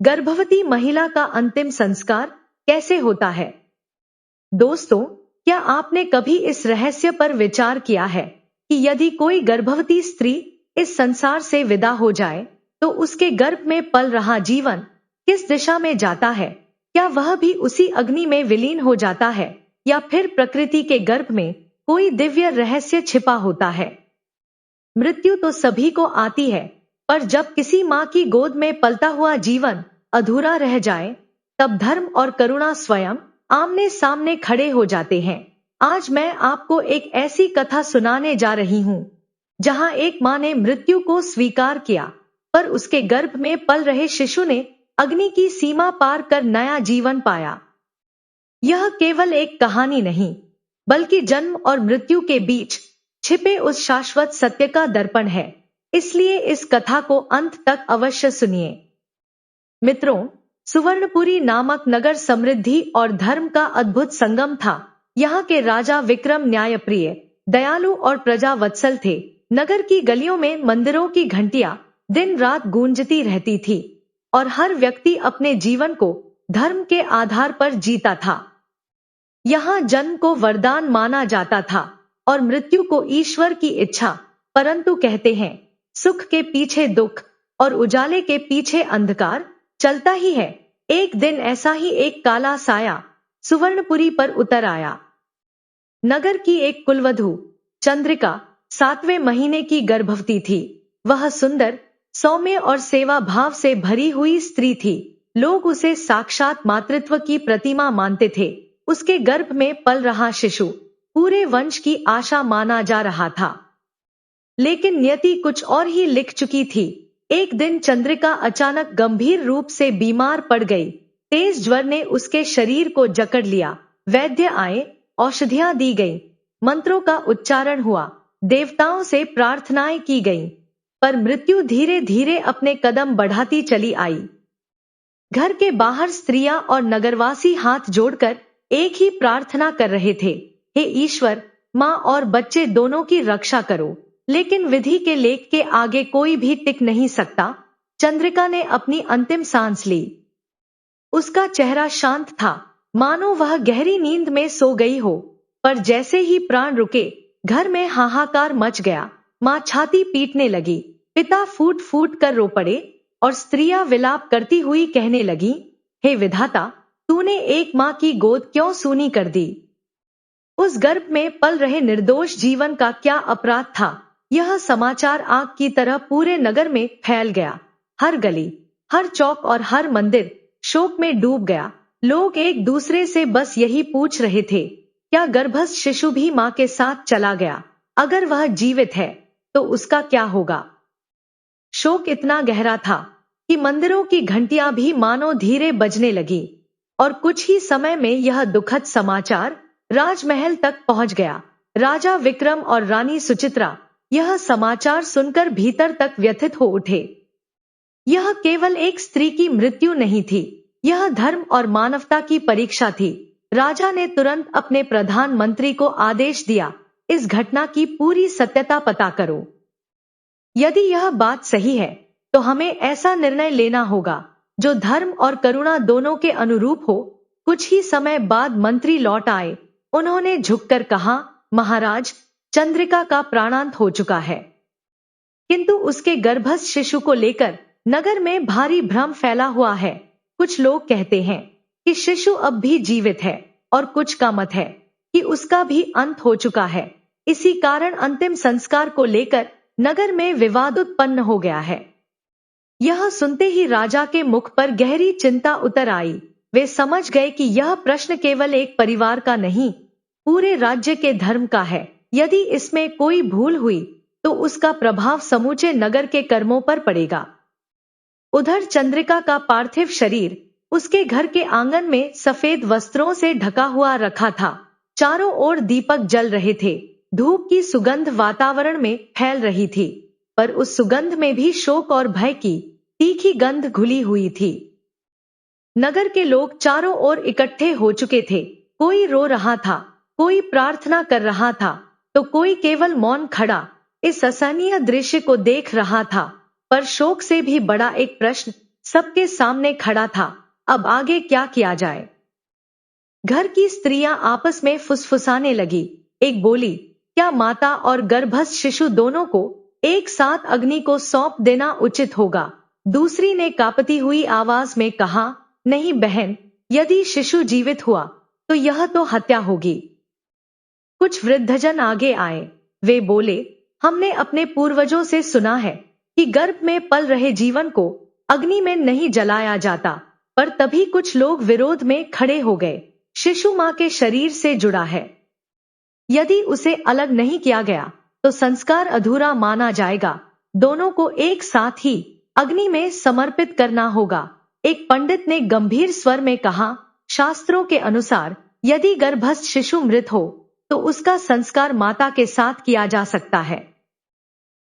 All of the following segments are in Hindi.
गर्भवती महिला का अंतिम संस्कार कैसे होता है? दोस्तों, क्या आपने कभी इस रहस्य पर विचार किया है कि यदि कोई गर्भवती स्त्री इस संसार से विदा हो जाए, तो उसके गर्भ में पल रहा जीवन किस दिशा में जाता है? क्या वह भी उसी अग्नि में विलीन हो जाता है, या फिर प्रकृति के गर्भ में कोई दिव्य रहस्य छिपा होता है? मृत्यु तो सभी को आती है, पर जब किसी माँ की गोद में पलता हुआ जीवन अधूरा रह जाए, तब धर्म और करुणा स्वयं आमने सामने खड़े हो जाते हैं। आज मैं आपको एक ऐसी कथा सुनाने जा रही हूँ, जहाँ एक माँ ने मृत्यु को स्वीकार किया, पर उसके गर्भ में पल रहे शिशु ने अग्नि की सीमा पार कर नया जीवन पाया। यह केवल एक कहानी नहीं, बल्कि जन्म और मृत्यु के बीच छिपे उस शाश्वत सत्य का दर्पण है। इसलिए इस कथा को अंत तक अवश्य सुनिए। मित्रों, सुवर्णपुरी नामक नगर समृद्धि और धर्म का अद्भुत संगम था। यहाँ के राजा विक्रम न्यायप्रिय, दयालु और प्रजावत्सल थे। नगर की गलियों में मंदिरों की घंटियां दिन रात गूंजती रहती थी, और हर व्यक्ति अपने जीवन को धर्म के आधार पर जीता था। यहाँ जन्म को वरदान माना जाता था और मृत्यु को ईश्वर की इच्छा। परंतु कहते हैं, सुख के पीछे दुख और उजाले के पीछे अंधकार चलता ही है। एक दिन ऐसा ही एक काला साया सुवर्णपुरी पर उतर आया। नगर की एक कुलवधू चंद्रिका 7वें महीने की गर्भवती थी। वह सुंदर, सौम्य और सेवा भाव से भरी हुई स्त्री थी। लोग उसे साक्षात मातृत्व की प्रतिमा मानते थे। उसके गर्भ में पल रहा शिशु पूरे वंश की आशा माना जा रहा था। लेकिन नियति कुछ और ही लिख चुकी थी। एक दिन चंद्रिका अचानक गंभीर रूप से बीमार पड़ गई। तेज ज्वर ने उसके शरीर को जकड़ लिया। वैद्य आए, औषधियां दी गई, मंत्रों का उच्चारण हुआ, देवताओं से प्रार्थनाएं की गईं, पर मृत्यु धीरे धीरे अपने कदम बढ़ाती चली आई। घर के बाहर स्त्रियां और नगरवासी हाथ जोड़कर एक ही प्रार्थना कर रहे थे, हे ईश्वर, माँ और बच्चे दोनों की रक्षा करो। लेकिन विधि के लेख के आगे कोई भी टिक नहीं सकता। चंद्रिका ने अपनी अंतिम सांस ली। उसका चेहरा शांत था, मानो वह गहरी नींद में सो गई हो। पर जैसे ही प्राण रुके, घर में हाहाकार मच गया। माँ छाती पीटने लगी, पिता फूट फूट कर रो पड़े, और स्त्रियां विलाप करती हुई कहने लगी, हे विधाता, तूने एक माँ की गोद क्यों सूनी कर दी? उस गर्भ में पल रहे निर्दोष जीवन का क्या अपराध था? यह समाचार आग की तरह पूरे नगर में फैल गया। हर गली, हर चौक और हर मंदिर शोक में डूब गया। लोग एक दूसरे से बस यही पूछ रहे थे, क्या गर्भस्थ शिशु भी माँ के साथ चला गया? अगर वह जीवित है, तो उसका क्या होगा? शोक इतना गहरा था कि मंदिरों की घंटियां भी मानो धीरे बजने लगी। और कुछ ही समय में यह दुखद समाचार राजमहल तक पहुंच गया। राजा विक्रम और रानी सुचित्रा यह समाचार सुनकर भीतर तक व्यथित हो उठे। यह केवल एक स्त्री की मृत्यु नहीं थी, यह धर्म और मानवता की परीक्षा थी। राजा ने तुरंत अपने प्रधानमंत्री को आदेश दिया, इस घटना की पूरी सत्यता पता करो। यदि यह बात सही है, तो हमें ऐसा निर्णय लेना होगा जो धर्म और करुणा दोनों के अनुरूप हो। कुछ ही समय बाद मंत्री लौट आए। उन्होंने झुककर कहा, महाराज, चंद्रिका का प्राणांत हो चुका है, किंतु उसके गर्भस्थ शिशु को लेकर नगर में भारी भ्रम फैला हुआ है। कुछ लोग कहते हैं कि शिशु अब भी जीवित है, और कुछ का मत है कि उसका भी अंत हो चुका है। इसी कारण अंतिम संस्कार को लेकर नगर में विवाद उत्पन्न हो गया है। यह सुनते ही राजा के मुख पर गहरी चिंता उतर आई। वे समझ गए कि यह प्रश्न केवल एक परिवार का नहीं, पूरे राज्य के धर्म का है। यदि इसमें कोई भूल हुई, तो उसका प्रभाव समूचे नगर के कर्मों पर पड़ेगा। उधर चंद्रिका का पार्थिव शरीर उसके घर के आंगन में सफेद वस्त्रों से ढका हुआ रखा था। चारों ओर दीपक जल रहे थे, धूप की सुगंध वातावरण में फैल रही थी, पर उस सुगंध में भी शोक और भय की तीखी गंध घुली हुई थी। नगर के लोग चारों ओर इकट्ठे हो चुके थे। कोई रो रहा था, कोई प्रार्थना कर रहा था, तो कोई केवल मौन खड़ा इस असहनीय दृश्य को देख रहा था। पर शोक से भी बड़ा एक प्रश्न सबके सामने खड़ा था। अब आगे क्या किया जाए? घर की स्त्रियां आपस में फुसफुसाने लगी। एक बोली, क्या माता और गर्भस्थ शिशु दोनों को एक साथ अग्नि को सौंप देना उचित होगा? दूसरी ने कांपती हुई आवाज में कहा, नहीं बहन, यदि शिशु जीवित हुआ तो यह तो हत्या होगी। कुछ वृद्धजन आगे आए। वे बोले, हमने अपने पूर्वजों से सुना है कि गर्भ में पल रहे जीवन को अग्नि में नहीं जलाया जाता, पर तभी कुछ लोग विरोध में खड़े हो गए। शिशु मां के शरीर से जुड़ा है। यदि उसे अलग नहीं किया गया तो संस्कार अधूरा माना जाएगा। दोनों को एक साथ ही अग्नि में समर्पित करना होगा। एक पंडित ने गंभीर स्वर में कहा, शास्त्रों के अनुसार यदि गर्भस्थ शिशु मृत हो तो उसका संस्कार माता के साथ किया जा सकता है।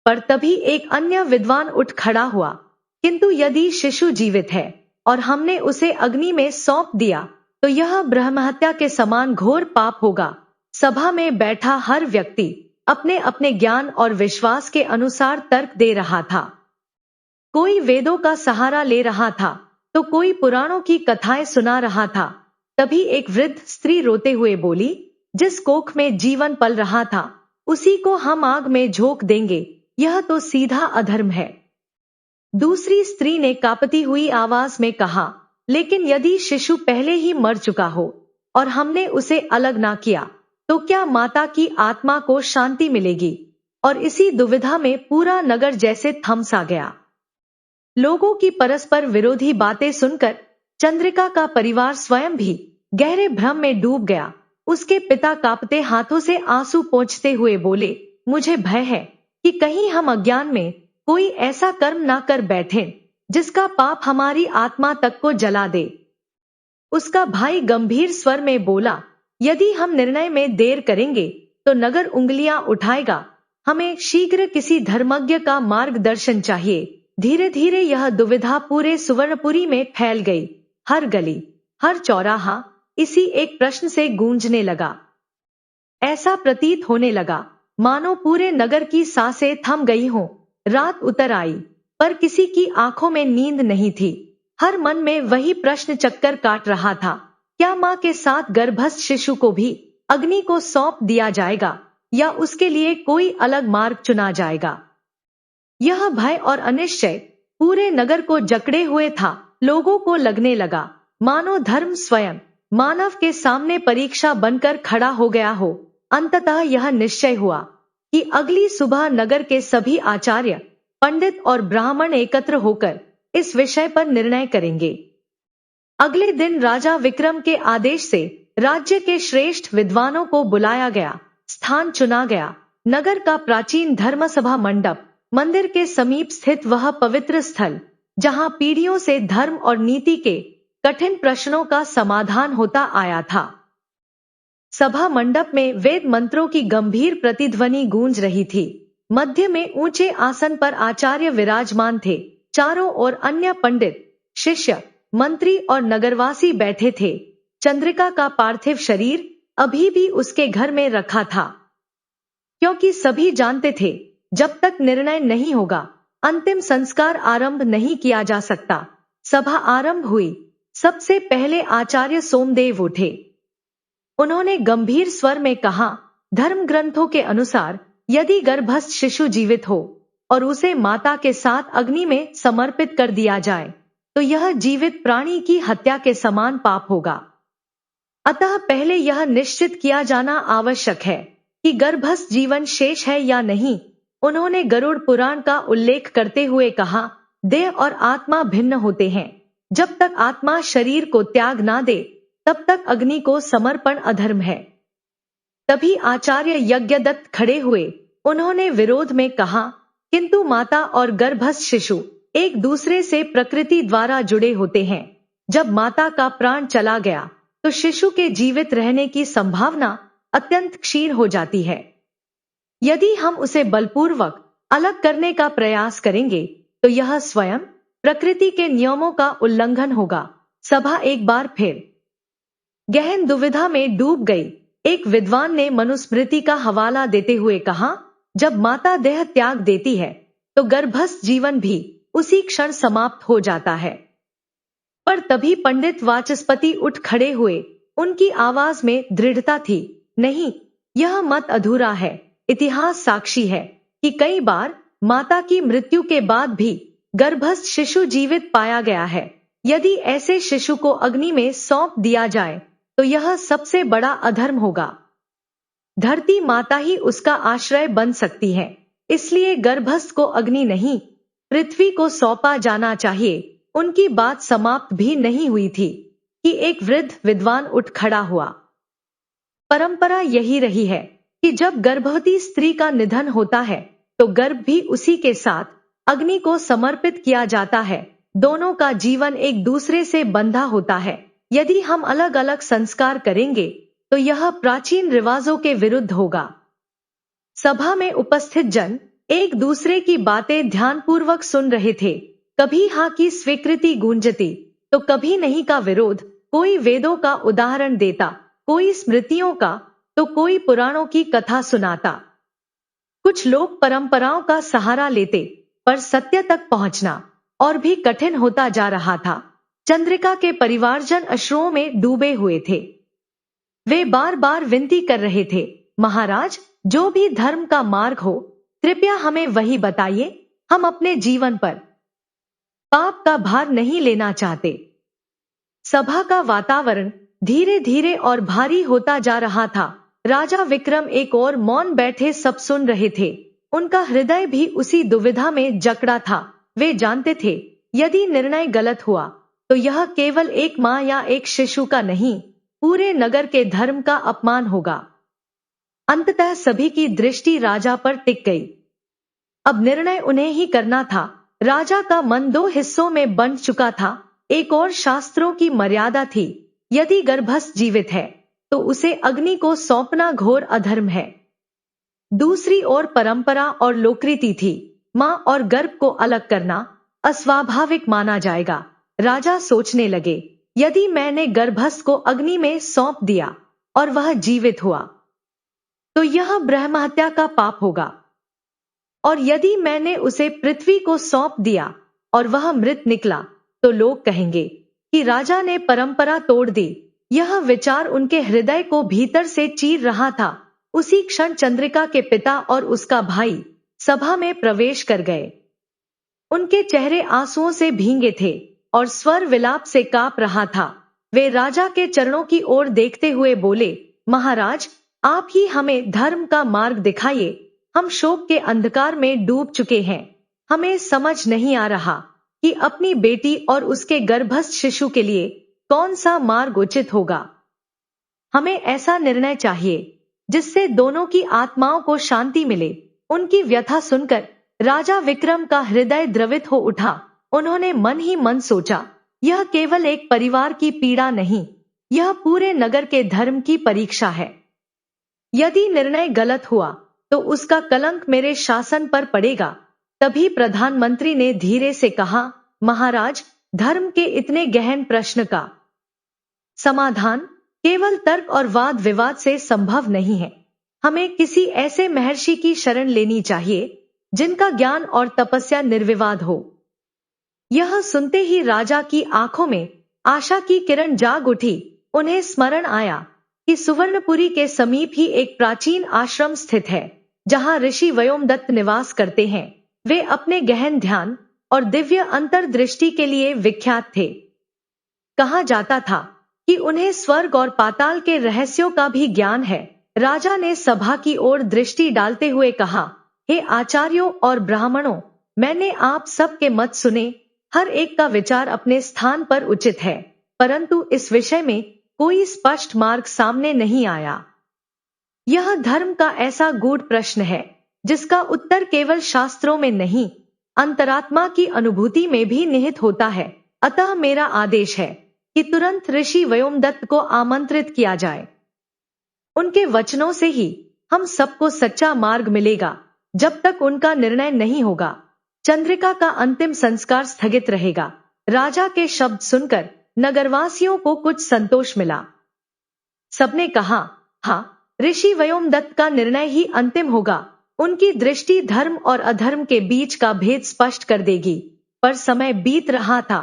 पर तभी एक अन्य विद्वान उठ खड़ा हुआ, किंतु यदि शिशु जीवित है और हमने उसे अग्नि में सौंप दिया तो यह ब्रह्महत्या के समान घोर पाप होगा। सभा में बैठा हर व्यक्ति अपने अपने ज्ञान और विश्वास के अनुसार तर्क दे रहा था। कोई वेदों का सहारा ले रहा था तो कोई पुराणों की कथाएं सुना रहा था। तभी एक वृद्ध स्त्री रोते हुए बोली, जिस कोख में जीवन पल रहा था उसी को हम आग में झोंक देंगे, यह तो सीधा अधर्म है। दूसरी स्त्री ने कांपती हुई आवाज में कहा, लेकिन यदि शिशु पहले ही मर चुका हो और हमने उसे अलग ना किया तो क्या माता की आत्मा को शांति मिलेगी? और इसी दुविधा में पूरा नगर जैसे थम सा गया। लोगों की परस्पर विरोधी बातें सुनकर चंद्रिका का परिवार स्वयं भी गहरे भ्रम में डूब गया। उसके पिता कांपते हाथों से आंसू पोंछते हुए बोले, मुझे भय है कि कहीं हम अज्ञान में कोई ऐसा कर्म ना कर बैठें जिसका पाप हमारी आत्मा तक को जला दे। उसका भाई गंभीर स्वर में बोला, यदि हम निर्णय में देर करेंगे तो नगर उंगलियां उठाएगा। हमें शीघ्र किसी धर्मज्ञ का मार्गदर्शन चाहिए। धीरे धीरे यह दुविधा पूरे सुवर्णपुरी में फैल गई। हर गली, हर चौराहा इसी एक प्रश्न से गूंजने लगा। ऐसा प्रतीत होने लगा मानो पूरे नगर की सांसें थम गई हों। रात उतर आई, पर किसी की आंखों में नींद नहीं थी। हर मन में वही प्रश्न चक्कर काट रहा था, क्या मां के साथ गर्भस्थ शिशु को भी अग्नि को सौंप दिया जाएगा या उसके लिए कोई अलग मार्ग चुना जाएगा? यह भय और अनिश्चय पूरे नगर को जकड़े हुए था। लोगों को लगने लगा मानो धर्म स्वयं मानव के सामने परीक्षा बनकर खड़ा हो गया हो। अंततः यह निश्चय हुआ कि अगली सुबह नगर के सभी आचार्य, पंडित और ब्राह्मण एकत्र होकर इस विषय पर निर्णय करेंगे। अगले दिन राजा विक्रम के आदेश से राज्य के श्रेष्ठ विद्वानों को बुलाया गया। स्थान चुना गया। नगर का प्राचीन धर्मसभा मंडप, मंदिर के समीप स्थित वह पवित्र स्थल जहां पीढ़ियों से धर्म और नीति के कठिन प्रश्नों का समाधान होता आया था। सभा मंडप में वेद मंत्रों की गंभीर प्रतिध्वनि गूंज रही थी। मध्य में ऊंचे आसन पर आचार्य विराजमान थे। चारों ओर अन्य पंडित, शिष्य, मंत्री और नगरवासी बैठे थे। चंद्रिका का पार्थिव शरीर अभी भी उसके घर में रखा था, क्योंकि सभी जानते थे जब तक निर्णय नहीं होगा अंतिम संस्कार आरंभ नहीं किया जा सकता। सभा आरंभ हुई। सबसे पहले आचार्य सोमदेव उठे। उन्होंने गंभीर स्वर में कहा, धर्म ग्रंथों के अनुसार यदि गर्भस्थ शिशु जीवित हो और उसे माता के साथ अग्नि में समर्पित कर दिया जाए तो यह जीवित प्राणी की हत्या के समान पाप होगा। अतः पहले यह निश्चित किया जाना आवश्यक है कि गर्भस्थ जीवन शेष है या नहीं। उन्होंने गरुड़ पुराण का उल्लेख करते हुए कहा, देह और आत्मा भिन्न होते हैं। जब तक आत्मा शरीर को त्याग ना दे तब तक अग्नि को समर्पण अधर्म है। तभी आचार्य यज्ञदत्त खड़े हुए। उन्होंने विरोध में कहा, किंतु माता और गर्भस्थ शिशु एक दूसरे से प्रकृति द्वारा जुड़े होते हैं। जब माता का प्राण चला गया तो शिशु के जीवित रहने की संभावना अत्यंत क्षीण हो जाती है। यदि हम उसे बलपूर्वक अलग करने का प्रयास करेंगे तो यह स्वयं प्रकृति के नियमों का उल्लंघन होगा। सभा एक बार फिर गहन दुविधा में डूब गई। एक विद्वान ने मनुस्मृति का हवाला देते हुए कहा, जब माता देह त्याग देती है तो गर्भस्थ जीवन भी उसी क्षण समाप्त हो जाता है। पर तभी पंडित वाचस्पति उठ खड़े हुए। उनकी आवाज में दृढ़ता थी। नहीं, यह मत अधूरा है। इतिहास साक्षी है कि कई बार माता की मृत्यु के बाद भी गर्भस्थ शिशु जीवित पाया गया है। यदि ऐसे शिशु को अग्नि में सौंप दिया जाए तो यह सबसे बड़ा अधर्म होगा। धरती माता ही उसका आश्रय बन सकती है, इसलिए गर्भस्थ को अग्नि नहीं, पृथ्वी को सौंपा जाना चाहिए। उनकी बात समाप्त भी नहीं हुई थी कि एक वृद्ध विद्वान उठ खड़ा हुआ। परंपरा यही रही है कि जब गर्भवती स्त्री का निधन होता है तो गर्भ भी उसी के साथ अग्नि को समर्पित किया जाता है। दोनों का जीवन एक दूसरे से बंधा होता है। यदि हम अलग अलग संस्कार करेंगे तो यह प्राचीन रिवाजों के विरुद्ध होगा। सभा में उपस्थित जन एक दूसरे की बातें ध्यानपूर्वक सुन रहे थे। कभी हाँ की स्वीकृति गूंजती तो कभी नहीं का विरोध। कोई वेदों का उदाहरण देता, कोई स्मृतियों का तो कोई पुराणों की कथा सुनाता। कुछ लोग परंपराओं का सहारा लेते, पर सत्य तक पहुंचना और भी कठिन होता जा रहा था। चंद्रिका के परिवारजन अश्रुओं में डूबे हुए थे। वे बार बार विनती कर रहे थे, महाराज, जो भी धर्म का मार्ग हो, कृपया हमें वही बताइए। हम अपने जीवन पर पाप का भार नहीं लेना चाहते। सभा का वातावरण धीरे धीरे और भारी होता जा रहा था। राजा विक्रम एक और मौन बैठे सब सुन रहे थे। उनका हृदय भी उसी दुविधा में जकड़ा था। वे जानते थे, यदि निर्णय गलत हुआ तो यह केवल एक माँ या एक शिशु का नहीं, पूरे नगर के धर्म का अपमान होगा। अंततः सभी की दृष्टि राजा पर टिक गई। अब निर्णय उन्हें ही करना था। राजा का मन दो हिस्सों में बंट चुका था। एक और शास्त्रों की मर्यादा थी, यदि गर्भस्थ जीवित है तो उसे अग्नि को सौंपना घोर अधर्म है। दूसरी ओर परंपरा और लोकरीति थी, मां और गर्भ को अलग करना अस्वाभाविक माना जाएगा। राजा सोचने लगे, यदि मैंने गर्भस्थ को अग्नि में सौंप दिया और वह जीवित हुआ तो यह ब्रह्महत्या का पाप होगा, और यदि मैंने उसे पृथ्वी को सौंप दिया और वह मृत निकला तो लोग कहेंगे कि राजा ने परंपरा तोड़ दी। यह विचार उनके हृदय को भीतर से चीर रहा था। उसी क्षण चंद्रिका के पिता और उसका भाई सभा में प्रवेश कर गए। उनके चेहरे आंसुओं से भींगे थे और स्वर विलाप से कांप रहा था। वे राजा के चरणों की ओर देखते हुए बोले, महाराज, आप ही हमें धर्म का मार्ग दिखाइए। हम शोक के अंधकार में डूब चुके हैं। हमें समझ नहीं आ रहा कि अपनी बेटी और उसके गर्भस्थ शिशु के लिए कौन सा मार्ग उचित होगा। हमें ऐसा निर्णय चाहिए जिससे दोनों की आत्माओं को शांति मिले। उनकी व्यथा सुनकर राजा विक्रम का हृदय द्रवित हो उठा। उन्होंने मन ही मन सोचा, यह केवल एक परिवार की पीड़ा नहीं, यह पूरे नगर के धर्म की परीक्षा है। यदि निर्णय गलत हुआ तो उसका कलंक मेरे शासन पर पड़ेगा। तभी प्रधानमंत्री ने धीरे से कहा, महाराज, धर्म के इतने गहन प्रश्न का समाधान केवल तर्क और वाद विवाद से संभव नहीं है। हमें किसी ऐसे महर्षि की शरण लेनी चाहिए जिनका ज्ञान और तपस्या निर्विवाद हो। यह सुनते ही राजा की आंखों में आशा की किरण जाग उठी। उन्हें स्मरण आया कि सुवर्णपुरी के समीप ही एक प्राचीन आश्रम स्थित है जहां ऋषि व्योमदत्त निवास करते हैं। वे अपने गहन ध्यान और दिव्य अंतर्दृष्टि के लिए विख्यात थे। कहा जाता था कि उन्हें स्वर्ग और पाताल के रहस्यों का भी ज्ञान है। राजा ने सभा की ओर दृष्टि डालते हुए कहा, हे आचार्यों और ब्राह्मणों, मैंने आप सबके मत सुने। हर एक का विचार अपने स्थान पर उचित है, परंतु इस विषय में कोई स्पष्ट मार्ग सामने नहीं आया। यह धर्म का ऐसा गूढ़ प्रश्न है जिसका उत्तर केवल शास्त्रों में नहीं, अंतरात्मा की अनुभूति में भी निहित होता है। अतः मेरा आदेश है कि तुरंत ऋषि व्योमदत्त को आमंत्रित किया जाए। उनके वचनों से ही हम सबको सच्चा मार्ग मिलेगा। जब तक उनका निर्णय नहीं होगा, चंद्रिका का अंतिम संस्कार स्थगित रहेगा। राजा के शब्द सुनकर नगरवासियों को कुछ संतोष मिला। सबने कहा, हाँ, ऋषि व्योमदत्त का निर्णय ही अंतिम होगा। उनकी दृष्टि धर्म और अधर्म के बीच का भेद स्पष्ट कर देगी। पर समय बीत रहा था।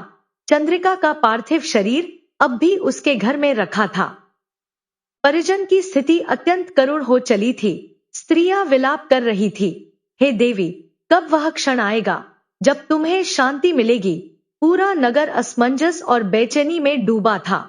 चंद्रिका का पार्थिव शरीर अब भी उसके घर में रखा था। परिजन की स्थिति अत्यंत करुण हो चली थी। स्त्रियां विलाप कर रही थी, हे देवी, कब वह क्षण आएगा जब तुम्हें शांति मिलेगी। पूरा नगर असमंजस और बेचैनी में डूबा था।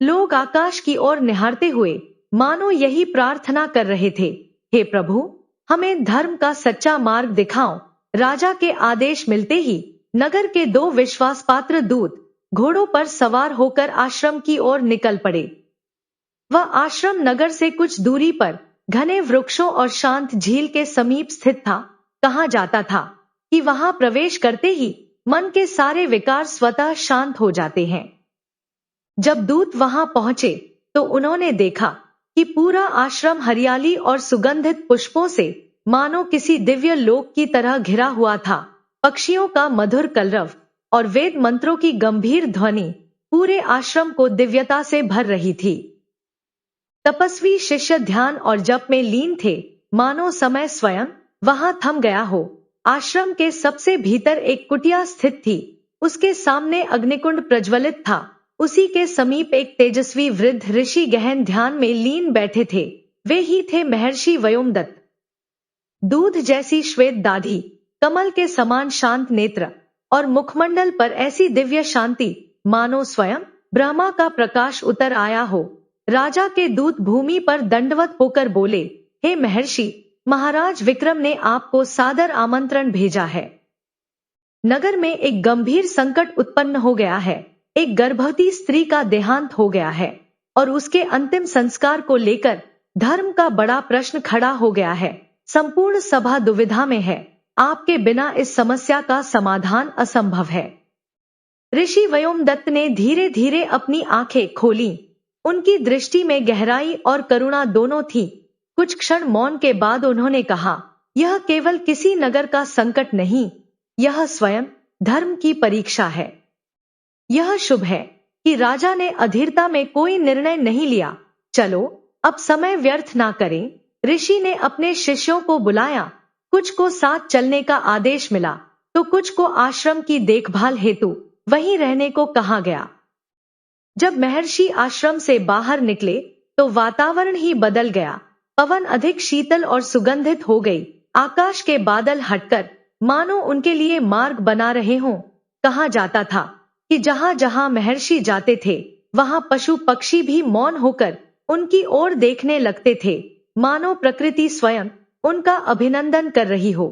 लोग आकाश की ओर निहारते हुए मानो यही प्रार्थना कर रहे थे, हे प्रभु, हमें धर्म का सच्चा मार्ग दिखाओ। राजा के आदेश मिलते ही नगर के 2 विश्वासपात्र दूत घोड़ों पर सवार होकर आश्रम की ओर निकल पड़े। वह आश्रम नगर से कुछ दूरी पर घने वृक्षों और शांत झील के समीप स्थित था। कहा जाता था कि वहां प्रवेश करते ही मन के सारे विकार स्वतः शांत हो जाते हैं। जब दूत वहां पहुंचे तो उन्होंने देखा कि पूरा आश्रम हरियाली और सुगंधित पुष्पों से मानो किसी दिव्य लोक की तरह घिरा हुआ था। पक्षियों का मधुर कलरव और वेद मंत्रों की गंभीर ध्वनि पूरे आश्रम को दिव्यता से भर रही थी। तपस्वी शिष्य ध्यान और जप में लीन थे, मानो समय स्वयं वहां थम गया हो। आश्रम के सबसे भीतर एक कुटिया स्थित थी। उसके सामने अग्निकुंड प्रज्वलित था। उसी के समीप एक तेजस्वी वृद्ध ऋषि गहन ध्यान में लीन बैठे थे। वे ही थे महर्षि व्योमदत्त। दूध जैसी श्वेत दाढ़ी, कमल के समान शांत नेत्र और मुखमंडल पर ऐसी दिव्य शांति मानो स्वयं ब्रह्मा का प्रकाश उतर आया हो। राजा के दूत भूमि पर दंडवत होकर बोले, हे महर्षि, महाराज विक्रम ने आपको सादर आमंत्रण भेजा है। नगर में एक गंभीर संकट उत्पन्न हो गया है। एक गर्भवती स्त्री का देहांत हो गया है और उसके अंतिम संस्कार को लेकर धर्म का बड़ा प्रश्न खड़ा हो गया है। संपूर्ण सभा दुविधा में है। आपके बिना इस समस्या का समाधान असंभव है। ऋषि व्योमदत्त ने धीरे धीरे अपनी आंखें खोली। उनकी दृष्टि में गहराई और करुणा दोनों थी। कुछ क्षण मौन के बाद उन्होंने कहा, यह केवल किसी नगर का संकट नहीं, यह स्वयं धर्म की परीक्षा है। यह शुभ है कि राजा ने अधीरता में कोई निर्णय नहीं लिया। चलो अब समय व्यर्थ ना करें। ऋषि ने अपने शिष्यों को बुलाया। कुछ को साथ चलने का आदेश मिला तो कुछ को आश्रम की देखभाल हेतु वहीं रहने को कहा गया। जब महर्षि आश्रम से बाहर निकले तो वातावरण ही बदल गया। पवन अधिक शीतल और सुगंधित हो गई। आकाश के बादल हटकर मानो उनके लिए मार्ग बना रहे हों। कहा जाता था कि जहां जहां महर्षि जाते थे वहां पशु पक्षी भी मौन होकर उनकी ओर देखने लगते थे, मानो प्रकृति स्वयं उनका अभिनंदन कर रही हो।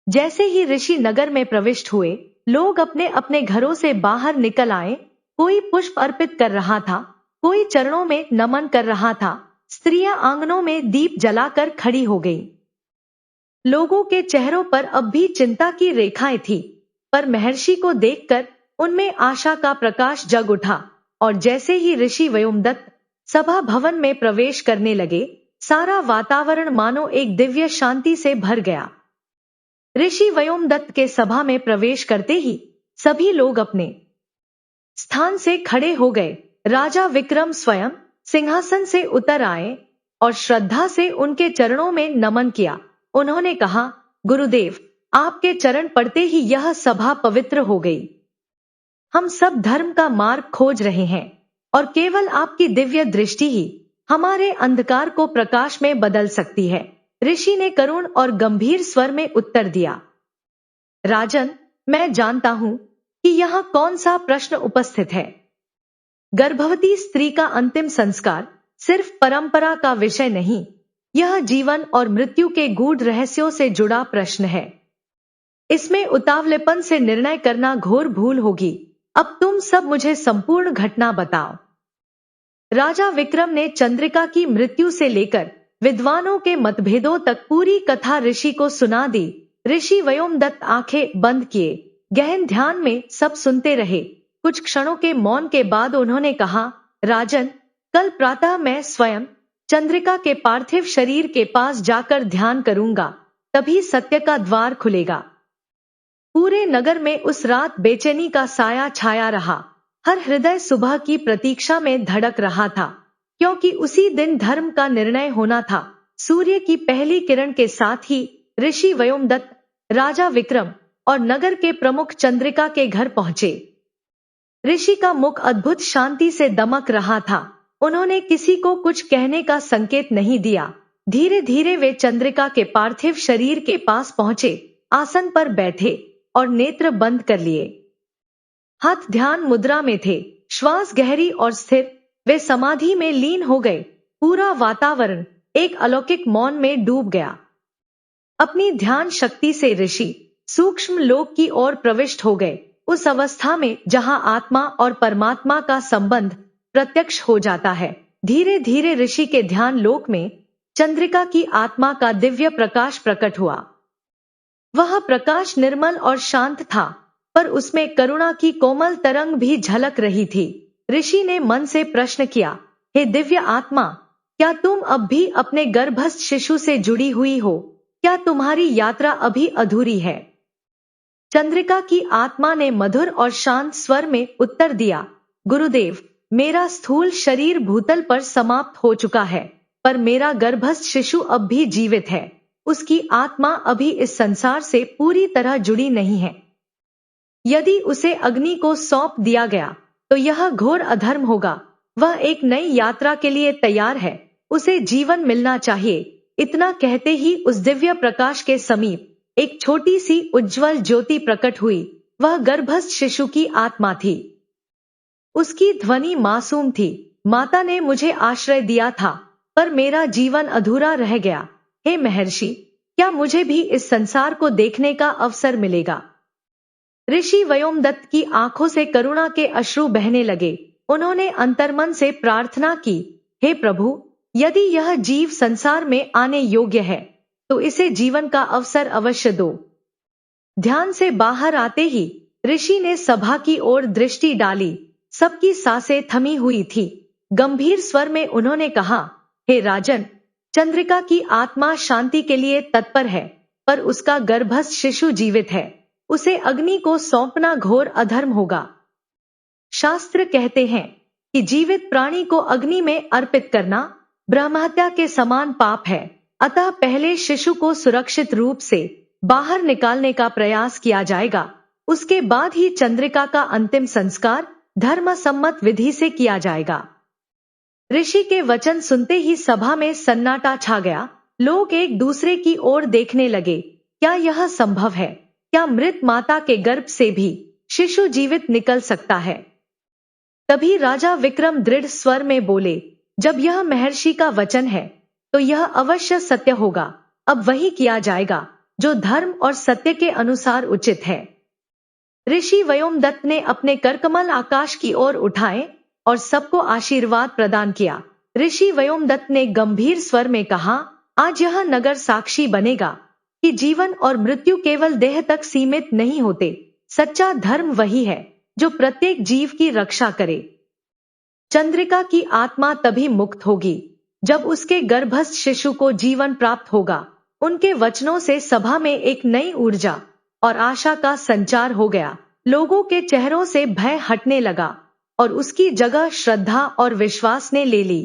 जैसे ही ऋषि नगर में प्रविष्ट हुए, लोग अपने अपने घरों से बाहर निकल आए। कोई पुष्प अर्पित कर रहा था, कोई चरणों में नमन कर रहा था। स्त्रियां आंगनों में दीप जलाकर खड़ी हो गई। लोगों के चेहरों पर अब भी चिंता की रेखाएं थी, पर महर्षि को देखकर उनमें आशा का प्रकाश जग उठा। और जैसे ही ऋषि व्योमदत्त सभा भवन में प्रवेश करने लगे, सारा वातावरण मानो एक दिव्य शांति से भर गया। ऋषि व्योमदत्त के सभा में प्रवेश करते ही सभी लोग अपने स्थान से खड़े हो गए। राजा विक्रम स्वयं सिंहासन से उतर आए और श्रद्धा से उनके चरणों में नमन किया। उन्होंने कहा, गुरुदेव, आपके चरण पड़ते ही यह सभा पवित्र हो गई। हम सब धर्म का मार्ग खोज रहे हैं और केवल आपकी दिव्य दृष्टि ही हमारे अंधकार को प्रकाश में बदल सकती है। ऋषि ने करुण और गंभीर स्वर में उत्तर दिया, राजन, मैं जानता हूं कि यहाँ कौन सा प्रश्न उपस्थित है। गर्भवती स्त्री का अंतिम संस्कार सिर्फ परंपरा का विषय नहीं, यह जीवन और मृत्यु के गूढ़ रहस्यों से जुड़ा प्रश्न है। इसमें उतावलेपन से निर्णय करना घोर भूल होगी। अब तुम सब मुझे संपूर्ण घटना बताओ। राजा विक्रम ने चंद्रिका की मृत्यु से लेकर विद्वानों के मतभेदों तक पूरी कथा ऋषि को सुना दी। ऋषि व्योमदत्त आंखें बंद किए गहन ध्यान में सब सुनते रहे। कुछ क्षणों के मौन के बाद उन्होंने कहा, राजन, कल प्रातः मैं स्वयं चंद्रिका के पार्थिव शरीर के पास जाकर ध्यान करूंगा, तभी सत्य का द्वार खुलेगा। पूरे नगर में उस रात बेचैनी का साया छाया रहा। हर हृदय सुबह की प्रतीक्षा में धड़क रहा था, क्योंकि उसी दिन धर्म का निर्णय होना था। सूर्य की पहली किरण के साथ ही ऋषि व्योमदत्त, राजा विक्रम और नगर के प्रमुख चंद्रिका के घर पहुंचे। ऋषि का मुख अद्भुत शांति से दमक रहा था। उन्होंने किसी को कुछ कहने का संकेत नहीं दिया। धीरे धीरे वे चंद्रिका के पार्थिव शरीर के पास पहुंचे, आसन पर बैठे और नेत्र बंद कर लिए। हाथ ध्यान मुद्रा में थे, श्वास गहरी और स्थिर। वे समाधि में लीन हो गए। पूरा वातावरण एक अलौकिक मौन में डूब गया। अपनी ध्यान शक्ति से ऋषि सूक्ष्म लोक की ओर प्रविष्ट हो गए, उस अवस्था में जहां आत्मा और परमात्मा का संबंध प्रत्यक्ष हो जाता है। धीरे धीरे ऋषि के ध्यान लोक में चंद्रिका की आत्मा का दिव्य प्रकाश प्रकट हुआ। वह प्रकाश निर्मल और शांत था, पर उसमें करुणा की कोमल तरंग भी झलक रही थी। ऋषि ने मन से प्रश्न किया, हे दिव्य आत्मा, क्या तुम अब भी अपने गर्भस्थ शिशु से जुड़ी हुई हो? क्या तुम्हारी यात्रा अभी अधूरी है? चंद्रिका की आत्मा ने मधुर और शांत स्वर में उत्तर दिया, गुरुदेव, मेरा स्थूल शरीर भूतल पर समाप्त हो चुका है, पर मेरा गर्भस्थ शिशु अब भी जीवित है। उसकी आत्मा अभी इस संसार से पूरी तरह जुड़ी नहीं है। यदि उसे अग्नि को सौंप दिया गया तो यह घोर अधर्म होगा। वह एक नई यात्रा के लिए तैयार है, उसे जीवन मिलना चाहिए। इतना कहते ही उस दिव्य प्रकाश के समीप एक छोटी सी उज्जवल ज्योति प्रकट हुई। वह गर्भस्थ शिशु की आत्मा थी। उसकी ध्वनि मासूम थी, माता ने मुझे आश्रय दिया था, पर मेरा जीवन अधूरा रह गया। हे महर्षि, क्या मुझे भी इस संसार को देखने का अवसर मिलेगा? ऋषि व्योमदत्त की आंखों से करुणा के अश्रु बहने लगे। उन्होंने अंतर्मन से प्रार्थना की, हे प्रभु, यदि यह जीव संसार में आने योग्य है तो इसे जीवन का अवसर अवश्य दो। ध्यान से बाहर आते ही ऋषि ने सभा की ओर दृष्टि डाली। सबकी सांसें थमी हुई थी। गंभीर स्वर में उन्होंने कहा, हे राजन, चंद्रिका की आत्मा शांति के लिए तत्पर है, पर उसका गर्भस्थ शिशु जीवित है। उसे अग्नि को सौंपना घोर अधर्म होगा। शास्त्र कहते हैं कि जीवित प्राणी को अग्नि में अर्पित करना ब्रह्महत्या के समान पाप है। अतः पहले शिशु को सुरक्षित रूप से बाहर निकालने का प्रयास किया जाएगा। उसके बाद ही चंद्रिका का अंतिम संस्कार धर्म सम्मत विधि से किया जाएगा। ऋषि के वचन सुनते ही सभा में सन्नाटा छा गया। लोग एक दूसरे की ओर देखने लगे। क्या यह संभव है? क्या मृत माता के गर्भ से भी शिशु जीवित निकल सकता है? तभी राजा विक्रम दृढ़ स्वर में बोले, जब यह महर्षि का वचन है तो यह अवश्य सत्य होगा। अब वही किया जाएगा जो धर्म और सत्य के अनुसार उचित है। ऋषि व्योमदत्त ने अपने करकमल आकाश की ओर उठाए और सबको आशीर्वाद प्रदान किया। ऋषि व्योमदत्त ने गंभीर स्वर में कहा, आज यह नगर साक्षी बनेगा कि जीवन और मृत्यु केवल देह तक सीमित नहीं होते। सच्चा धर्म वही है जो प्रत्येक जीव की रक्षा करे। चंद्रिका की आत्मा तभी मुक्त होगी जब उसके गर्भस्थ शिशु को जीवन प्राप्त होगा। उनके वचनों से सभा में एक नई ऊर्जा और आशा का संचार हो गया। लोगों के चेहरों से भय हटने लगा और उसकी जगह श्रद्धा और विश्वास ने ले ली।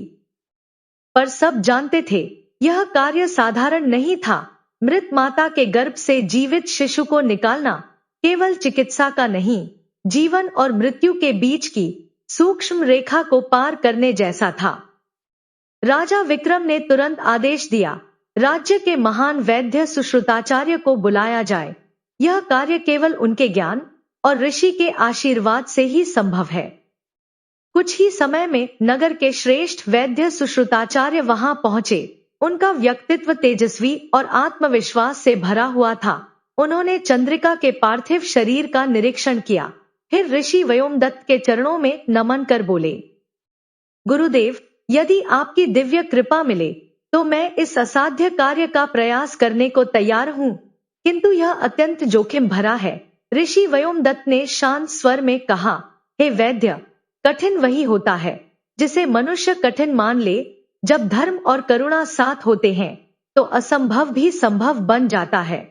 पर सब जानते थे यह कार्य साधारण नहीं था। मृत माता के गर्भ से जीवित शिशु को निकालना केवल चिकित्सा का नहीं, जीवन और मृत्यु के बीच की सूक्ष्म रेखा को पार करने जैसा था। राजा विक्रम ने तुरंत आदेश दिया, राज्य के महान वैद्य सुश्रुताचार्य को बुलाया जाए। यह कार्य केवल उनके ज्ञान और ऋषि के आशीर्वाद से ही संभव है। कुछ ही समय में नगर के श्रेष्ठ वैद्य सुश्रुताचार्य वहां पहुंचे। उनका व्यक्तित्व तेजस्वी और आत्मविश्वास से भरा हुआ था। उन्होंने चंद्रिका के पार्थिव शरीर का निरीक्षण किया, फिर ऋषि व्योमदत्त के चरणों में नमन कर बोले, गुरुदेव, यदि आपकी दिव्य कृपा मिले तो मैं इस असाध्य कार्य का प्रयास करने को तैयार हूं, किंतु यह अत्यंत जोखिम भरा है। ऋषि व्योमदत्त ने शांत स्वर में कहा, हे वैद्य, कठिन वही होता है जिसे मनुष्य कठिन मान ले। जब धर्म और करुणा साथ होते हैं तो असंभव भी संभव बन जाता है।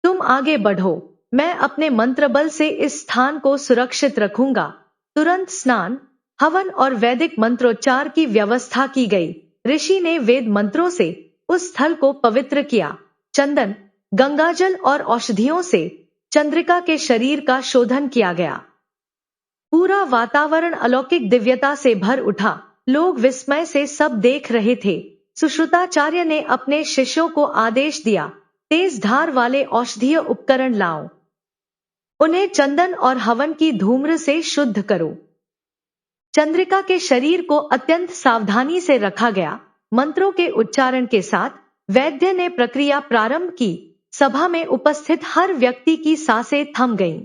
तुम आगे बढ़ो, मैं अपने मंत्र बल से इस स्थान को सुरक्षित रखूंगा। तुरंत स्नान, हवन और वैदिक मंत्रोच्चार की व्यवस्था की गई। ऋषि ने वेद मंत्रों से उस स्थल को पवित्र किया। चंदन, गंगाजल और औषधियों से चंद्रिका के शरीर का शोधन किया गया। पूरा वातावरण अलौकिक दिव्यता से भर उठा। लोग विस्मय से सब देख रहे थे। सुश्रुताचार्य ने अपने शिष्यों को आदेश दिया, तेज धार वाले औषधीय उपकरण लाओ। उन्हें चंदन और हवन की धूम्र से शुद्ध करो। चंद्रिका के शरीर को अत्यंत सावधानी से रखा गया। मंत्रों के उच्चारण के साथ वैद्य ने प्रक्रिया प्रारंभ की। सभा में उपस्थित हर व्यक्ति की सांसें थम गईं।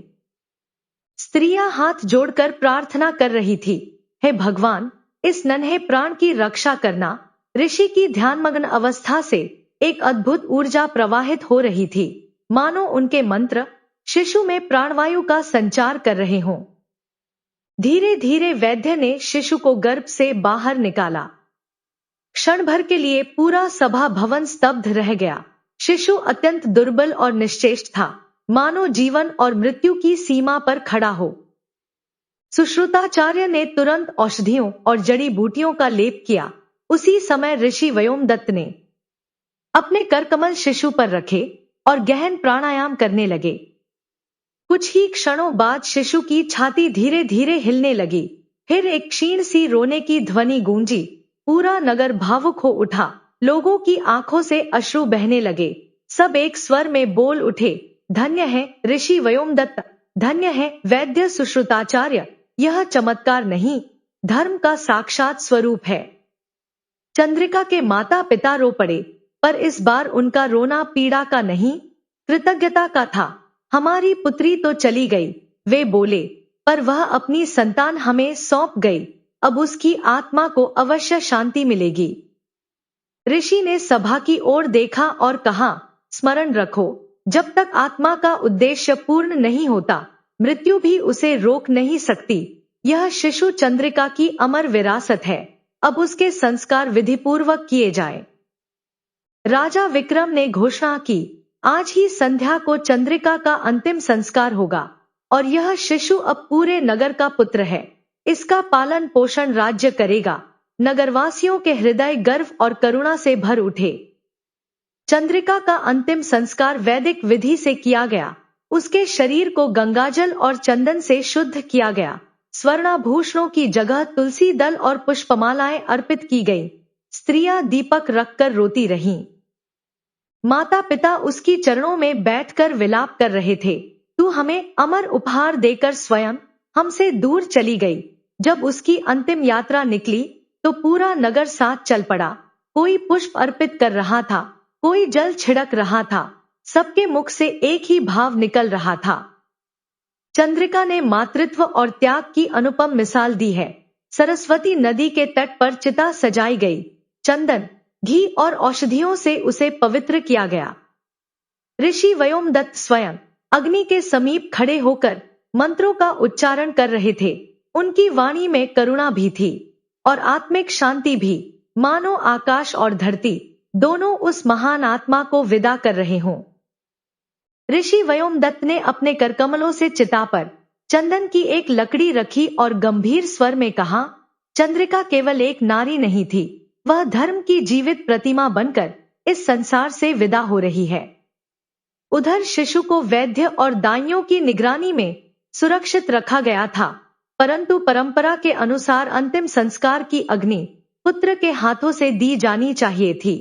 स्त्रियां हाथ जोड़कर प्रार्थना कर रही थी, हे भगवान, इस नन्हे प्राण की रक्षा करना। ऋषि की ध्यानमग्न अवस्था से एक अद्भुत ऊर्जा प्रवाहित हो रही थी, मानो उनके मंत्र शिशु में प्राणवायु का संचार कर रहे हों। धीरे धीरे वैद्य ने शिशु को गर्भ से बाहर निकाला। क्षण भर के लिए पूरा सभा भवन स्तब्ध रह गया। शिशु अत्यंत दुर्बल और निश्चेष्ट था, मानो जीवन और मृत्यु की सीमा पर खड़ा हो। सुश्रुताचार्य ने तुरंत औषधियों और जड़ी बूटियों का लेप किया। उसी समय ऋषि व्योमदत्त ने अपने करकमल शिशु पर रखे और गहन प्राणायाम करने लगे। कुछ ही क्षणों बाद शिशु की छाती धीरे धीरे हिलने लगी। फिर एक क्षीण सी रोने की ध्वनि गूंजी। पूरा नगर भावुक हो उठा। लोगों की आंखों से अश्रु बहने लगे। सब एक स्वर में बोल उठे, धन्य है ऋषि व्योमदत्त, धन्य है वैद्य सुश्रुताचार्य। यह चमत्कार नहीं, धर्म का साक्षात स्वरूप है। चंद्रिका के माता पिता रो पड़े, पर इस बार उनका रोना पीड़ा का नहीं, कृतज्ञता का था। हमारी पुत्री तो चली गई, वे बोले, पर वह अपनी संतान हमें सौंप गई। अब उसकी आत्मा को अवश्य शांति मिलेगी। ऋषि ने सभा की ओर देखा और कहा, स्मरण रखो, जब तक आत्मा का उद्देश्य पूर्ण नहीं होता, मृत्यु भी उसे रोक नहीं सकती। यह शिशु चंद्रिका की अमर विरासत है। अब उसके संस्कार विधिपूर्वक किए जाएं। राजा विक्रम ने घोषणा की, आज ही संध्या को चंद्रिका का अंतिम संस्कार होगा और यह शिशु अब पूरे नगर का पुत्र है। इसका पालन पोषण राज्य करेगा। नगरवासियों के हृदय गर्व और करुणा से भर उठे। चंद्रिका का अंतिम संस्कार वैदिक विधि से किया गया। उसके शरीर को गंगाजल और चंदन से शुद्ध किया गया। स्वर्णाभूषणों की जगह तुलसी दल और पुष्पमालाएं अर्पित की गईं। स्त्रियां दीपक रखकर रोती रहीं। माता पिता उसकी चरणों में बैठकर विलाप कर रहे थे। तू हमें अमर उपहार देकर स्वयं हमसे दूर चली गई। जब उसकी अंतिम यात्रा निकली तो पूरा नगर साथ चल पड़ा। कोई पुष्प अर्पित कर रहा था, कोई जल छिड़क रहा था। सबके मुख से एक ही भाव निकल रहा था। चंद्रिका ने मातृत्व और त्याग की अनुपम मिसाल दी है। सरस्वती नदी के तट पर चिता सजाई गई। चंदन, घी और औषधियों से उसे पवित्र किया गया। ऋषि व्योमदत्त स्वयं अग्नि के समीप खड़े होकर मंत्रों का उच्चारण कर रहे थे। उनकी वाणी में करुणा भी थी और आत्मिक शांति भी, मानो आकाश और धरती दोनों उस महान आत्मा को विदा कर रहे हों। ऋषि व्योमदत्त ने अपने करकमलों से चिता पर चंदन की एक लकड़ी रखी और गंभीर स्वर में कहा, चंद्रिका केवल एक नारी नहीं थी, वह धर्म की जीवित प्रतिमा बनकर इस संसार से विदा हो रही है। उधर शिशु को वैद्य और दाइयों की निगरानी में सुरक्षित रखा गया था, परंतु परंपरा के अनुसार अंतिम संस्कार की अग्नि पुत्र के हाथों से दी जानी चाहिए थी।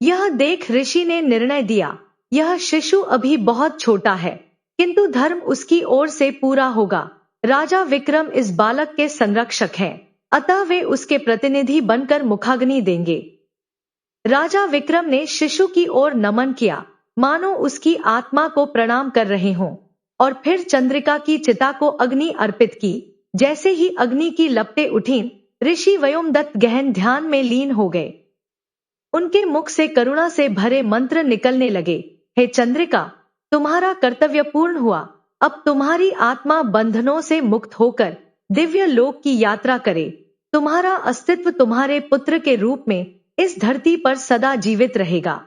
यह देख ऋषि ने निर्णय दिया, यह शिशु अभी बहुत छोटा है, किंतु धर्म उसकी ओर से पूरा होगा। राजा विक्रम इस बालक के संरक्षक हैं, अतः वे उसके प्रतिनिधि बनकर मुखाग्नि देंगे। राजा विक्रम ने शिशु की ओर नमन किया, मानो उसकी आत्मा को प्रणाम कर रहे हों, और फिर चंद्रिका की चिता को अग्नि अर्पित की। जैसे ही अग्नि की लपटें उठीं, ऋषि व्योमदत्त गहन ध्यान में लीन हो गए। उनके मुख से करुणा से भरे मंत्र निकलने लगे। हे चंद्रिका, तुम्हारा कर्तव्य पूर्ण हुआ। अब तुम्हारी आत्मा बंधनों से मुक्त होकर दिव्य लोक की यात्रा करे। तुम्हारा अस्तित्व तुम्हारे पुत्र के रूप में इस धरती पर सदा जीवित रहेगा।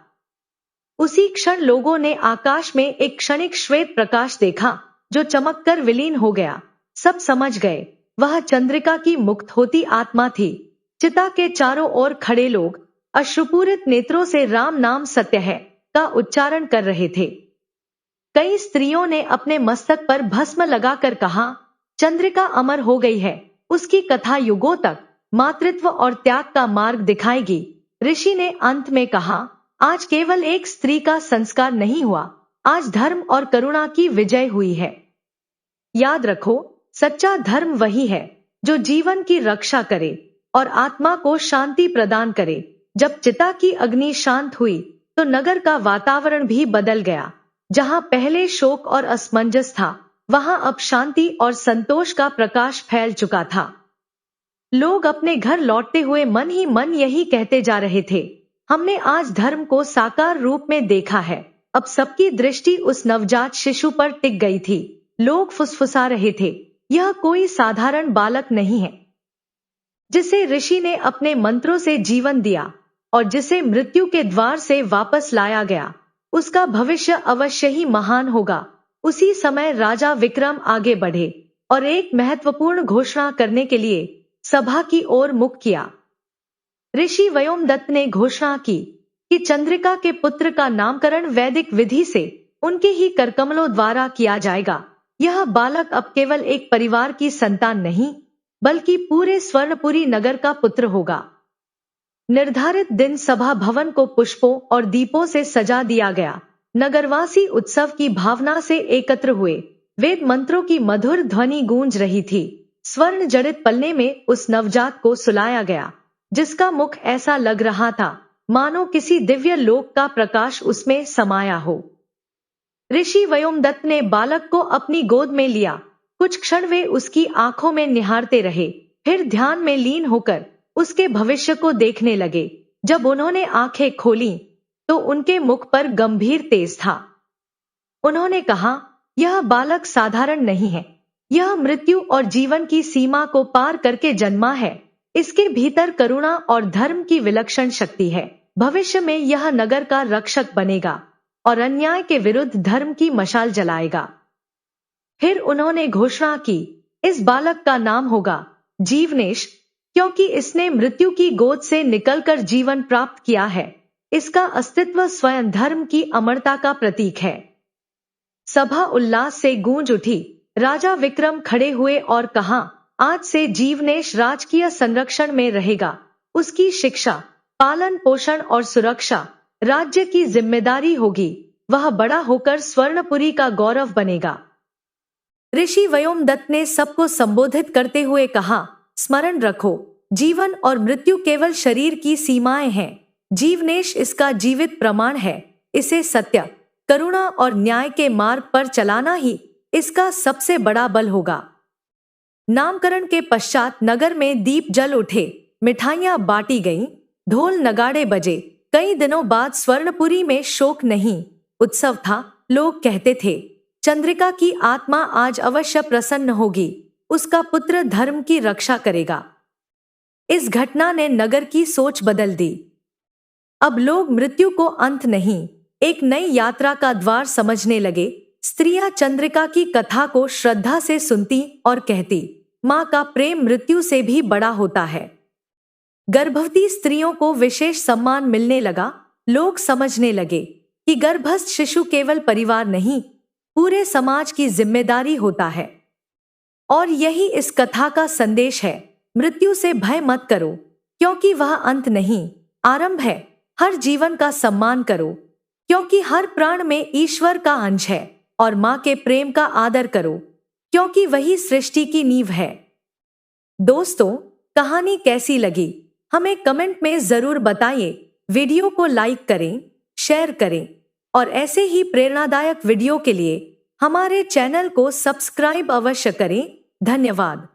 उसी क्षण लोगों ने आकाश में एक क्षणिक श्वेत प्रकाश देखा जो चमककर विलीन हो गया। सब समझ गए, वह चंद्रिका की मुक्त होती आत्मा थी। चिता के चारों ओर खड़े लोग अश्रुपूरित नेत्रों से राम नाम सत्य है का उच्चारण कर रहे थे। कई स्त्रियों ने अपने मस्तक पर भस्म लगाकर कहा, चंद्रिका अमर हो गई है। उसकी कथा युगों तक मातृत्व और त्याग का मार्ग दिखाएगी। ऋषि ने अंत में कहा, आज केवल एक स्त्री का संस्कार नहीं हुआ, आज धर्म और करुणा की विजय हुई है। याद रखो, सच्चा धर्म वही है जो जीवन की रक्षा करे और आत्मा को शांति प्रदान करे। जब चिता की अग्नि शांत हुई तो नगर का वातावरण भी बदल गया। जहां पहले शोक और असमंजस था, वहां अब शांति और संतोष का प्रकाश फैल चुका था। लोग अपने घर लौटते हुए मन ही मन यही कहते जा रहे थे, हमने आज धर्म को साकार रूप में देखा है। अब सबकी दृष्टि उस नवजात शिशु पर टिक गई थी। लोग फुसफुसा रहे थे, यह कोई साधारण बालक नहीं है जिसे ऋषि ने अपने मंत्रों से जीवन दिया और जिसे मृत्यु के द्वार से वापस लाया गया। उसका भविष्य अवश्य ही महान होगा। उसी समय राजा विक्रम आगे बढ़े और एक महत्वपूर्ण घोषणा करने के लिए सभा की ओर मुख किया। ऋषि व्योमदत्त ने घोषणा की कि चंद्रिका के पुत्र का नामकरण वैदिक विधि से उनके ही करकमलों द्वारा किया जाएगा। यह बालक अब केवल एक परिवार की संतान नहीं, बल्कि पूरे स्वर्णपुरी नगर का पुत्र होगा। निर्धारित दिन सभा भवन को पुष्पों और दीपों से सजा दिया गया। नगरवासी उत्सव की भावना से एकत्र हुए। वेद मंत्रों की मधुर ध्वनि गूंज रही थी। स्वर्ण जड़ित पलने में उस नवजात को सुलाया गया, जिसका मुख ऐसा लग रहा था मानो किसी दिव्य लोक का प्रकाश उसमें समाया हो। ऋषि व्योमदत्त ने बालक को अपनी गोद में लिया। कुछ क्षण वे उसकी आंखों में निहारते रहे, फिर ध्यान में लीन होकर उसके भविष्य को देखने लगे। जब उन्होंने आंखें खोली तो उनके मुख पर गंभीर तेज था। उन्होंने कहा, यह बालक साधारण नहीं है, यह मृत्यु और जीवन की सीमा को पार करके जन्मा है। इसके भीतर करुणा और धर्म की विलक्षण शक्ति है। भविष्य में यह नगर का रक्षक बनेगा और अन्याय के विरुद्ध धर्म की मशाल जलाएगा। फिर उन्होंने घोषणा की, इस बालक का नाम होगा जीवनेश, क्योंकि इसने मृत्यु की गोद से निकलकर जीवन प्राप्त किया है। इसका अस्तित्व स्वयं धर्म की अमरता का प्रतीक है। सभा उल्लास से गूंज उठी। राजा विक्रम खड़े हुए और कहा, आज से जीवनेश राजकीय संरक्षण में रहेगा। उसकी शिक्षा, पालन पोषण और सुरक्षा राज्य की जिम्मेदारी होगी। वह बड़ा होकर स्वर्णपुरी का गौरव बनेगा। ऋषि व्योमदत्त ने सबको संबोधित करते हुए कहा, स्मरण रखो, जीवन और मृत्यु केवल शरीर की सीमाएं हैं। जीवनेश इसका जीवित प्रमाण है। इसे सत्य, करुणा और न्याय के मार्ग पर चलाना ही इसका सबसे बड़ा बल होगा। नामकरण के पश्चात नगर में दीप जल उठे, मिठाइयां बांटी गईं, ढोल नगाड़े बजे। कई दिनों बाद स्वर्णपुरी में शोक नहीं, उत्सव था। लोग कहते थे, चंद्रिका की आत्मा आज अवश्य प्रसन्न होगी, उसका पुत्र धर्म की रक्षा करेगा। इस घटना ने नगर की सोच बदल दी। अब लोग मृत्यु को अंत नहीं, एक नई यात्रा का द्वार समझने लगे। स्त्रियां चंद्रिका की कथा को श्रद्धा से सुनती और कहती, मां का प्रेम मृत्यु से भी बड़ा होता है। गर्भवती स्त्रियों को विशेष सम्मान मिलने लगा। लोग समझने लगे कि गर्भस्थ शिशु केवल परिवार नहीं, पूरे समाज की जिम्मेदारी होता है। और यही इस कथा का संदेश है। मृत्यु से भय मत करो, क्योंकि वह अंत नहीं, आरंभ है। हर जीवन का सम्मान करो, क्योंकि हर प्राण में ईश्वर का अंश है। और मां के प्रेम का आदर करो, क्योंकि वही सृष्टि की नींव है। दोस्तों, कहानी कैसी लगी हमें कमेंट में जरूर बताइए। वीडियो को लाइक करें, शेयर करें और ऐसे ही प्रेरणादायक वीडियो के लिए हमारे चैनल को सब्सक्राइब अवश्य करें। धन्यवाद।